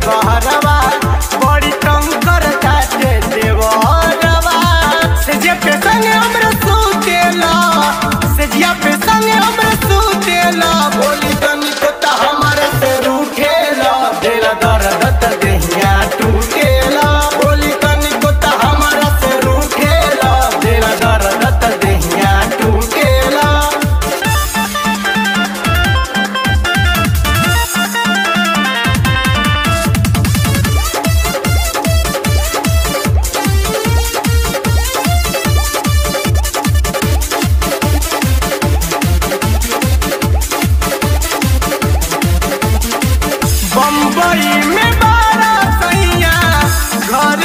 बहरवा बड़ी तंग कर जाते देवरवा से जे पे संगे हमरा सुतेला से जिया पे संगे हमरा सुतेला बोली तनी तो ता हमारे से रूठेला तेरा दर्द त देहिया टूटेला बोली तनी तो ता हमारा से रूठेला तेरा दर्द त देहिया टूटेला। बम्बई में बारा सैया घर